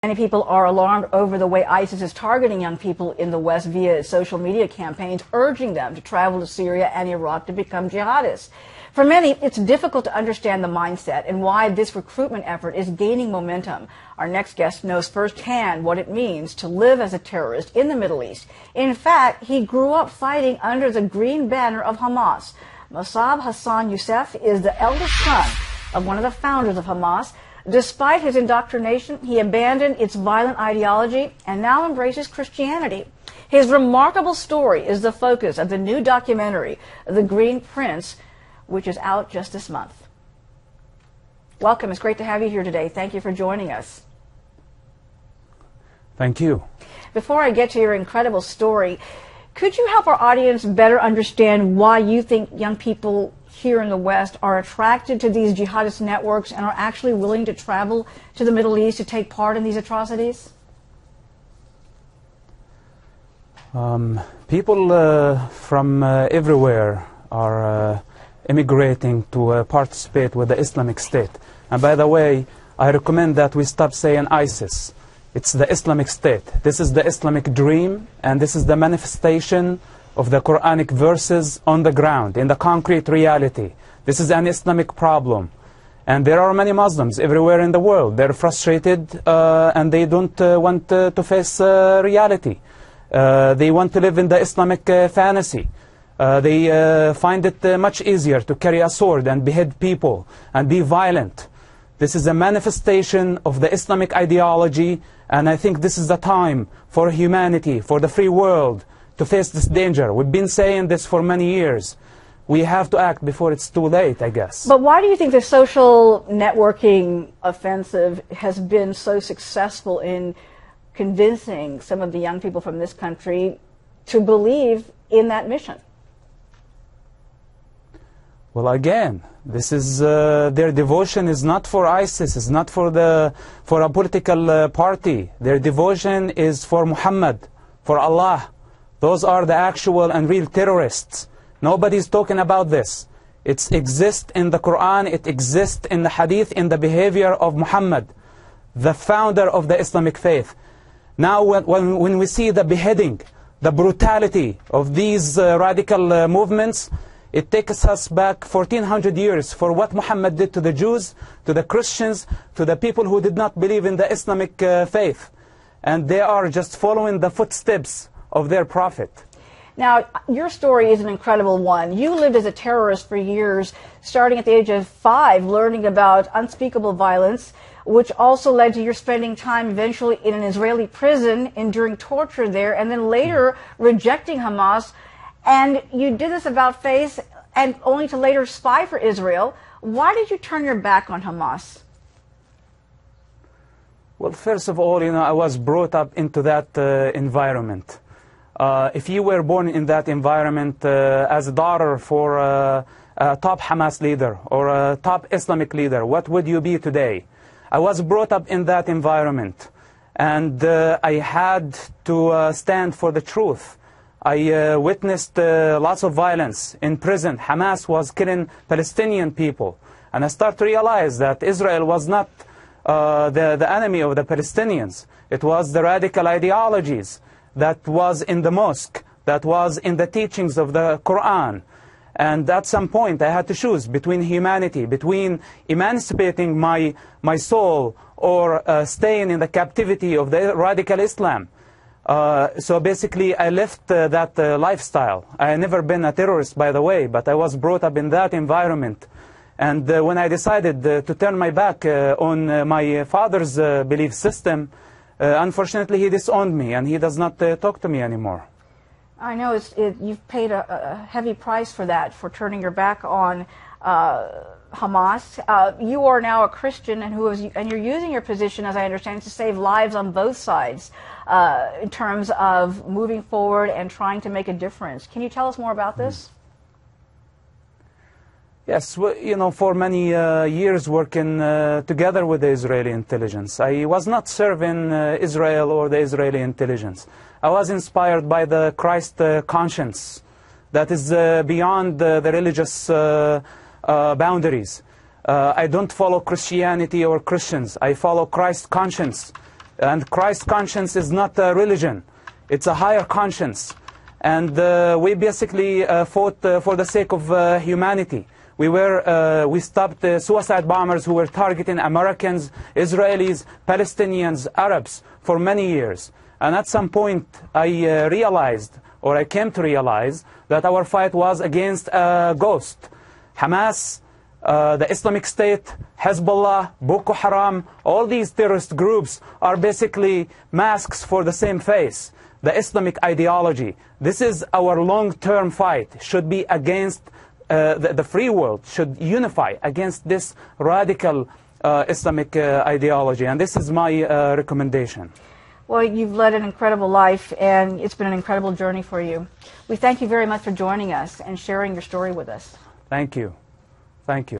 Many people are alarmed over the way ISIS is targeting young people in the West via social media campaigns, urging them to travel to Syria and Iraq to become jihadists. For many, it's difficult to understand the mindset and why this recruitment effort is gaining momentum. Our next guest knows firsthand what it means to live as a terrorist in the Middle East. In fact, he grew up fighting under the green banner of Hamas. Mosab Hassan Yousef is the eldest son of one of the founders of Hamas. Despite his indoctrination, he abandoned its violent ideology and now embraces Christianity. His remarkable story is the focus of the new documentary, The Green Prince, which is out just this month. Welcome. It's great to have you here today. Thank you for joining us. Thank you. Before I get to your incredible story, could you help our audience better understand why you think young people here in the West are attracted to these jihadist networks and are actually willing to travel to the Middle East to take part in these atrocities? People from everywhere are immigrating to participate with the Islamic State. And by the way, I recommend that we stop saying ISIS. It's the Islamic State. This is the Islamic dream, and this is the manifestation of the Quranic verses on the ground, in the concrete reality. This is an Islamic problem. And there are many Muslims everywhere in the world. They're frustrated and they don't want to face reality. They want to live in the Islamic fantasy. They find it much easier to carry a sword and behead people and be violent. This is a manifestation of the Islamic ideology, and I think this is the time for humanity, for the free world, to face this danger. We've been saying this for many years. We have to act before it's too late, I guess. But why do you think the social networking offensive has been so successful in convincing some of the young people from this country to believe in that mission? Well, again, this is their devotion is not for ISIS, it's not for a political party. Their devotion is for Muhammad, for Allah. Those are the actual and real terrorists. Nobody's talking about this. It exists in the Quran, it exists in the Hadith, in the behavior of Muhammad, the founder of the Islamic faith. Now when we see the beheading, the brutality of these radical movements, it takes us back 1400 years for what Muhammad did to the Jews, to the Christians, to the people who did not believe in the Islamic faith. And they are just following the footsteps of their prophet. Now, your story is an incredible one. You lived as a terrorist for years, starting at the age of 5, learning about unspeakable violence, which also led to your spending time eventually in an Israeli prison, enduring torture there, and then later rejecting Hamas. And you did this about face and only to later spy for Israel. Why did you turn your back on Hamas? Well, first of all, I was brought up into that environment. If you were born in that environment as a daughter for a top Hamas leader or a top Islamic leader, what would you be today? I was brought up in that environment, and I had to stand for the truth. I witnessed lots of violence in prison. Hamas was killing Palestinian people. And I started to realize that Israel was not the enemy of the Palestinians. It was the radical ideologies that was in the mosque, that was in the teachings of the Quran. And at some point I had to choose between humanity, between emancipating my soul or staying in the captivity of the radical Islam. So basically I left that lifestyle. I had never been a terrorist, by the way, but I was brought up in that environment. And when I decided to turn my back on my father's belief system, unfortunately he disowned me and he does not talk to me anymore. I know you've paid a heavy price for that, for turning your back on Hamas. You are now a Christian and you're using your position, as I understand, to save lives on both sides in terms of moving forward and trying to make a difference. Can you tell us more about this? Yes, well, for many years working together with the Israeli intelligence. I was not serving Israel or the Israeli intelligence. I was inspired by the Christ conscience that is beyond the religious boundaries. I don't follow Christianity or Christians. I follow Christ conscience. And Christ's conscience is not a religion. It's a higher conscience. And we basically fought for the sake of humanity. We stopped suicide bombers who were targeting Americans, Israelis, Palestinians, Arabs for many years. And at some point I realized, or I came to realize, that our fight was against a ghost. Hamas, the Islamic State, Hezbollah, Boko Haram, all these terrorist groups are basically masks for the same face, the Islamic ideology. This is our long-term fight, should be against the free world, should unify against this radical Islamic ideology. And this is my recommendation. Well, you've led an incredible life, and it's been an incredible journey for you. We thank you very much for joining us and sharing your story with us. Thank you. Thank you.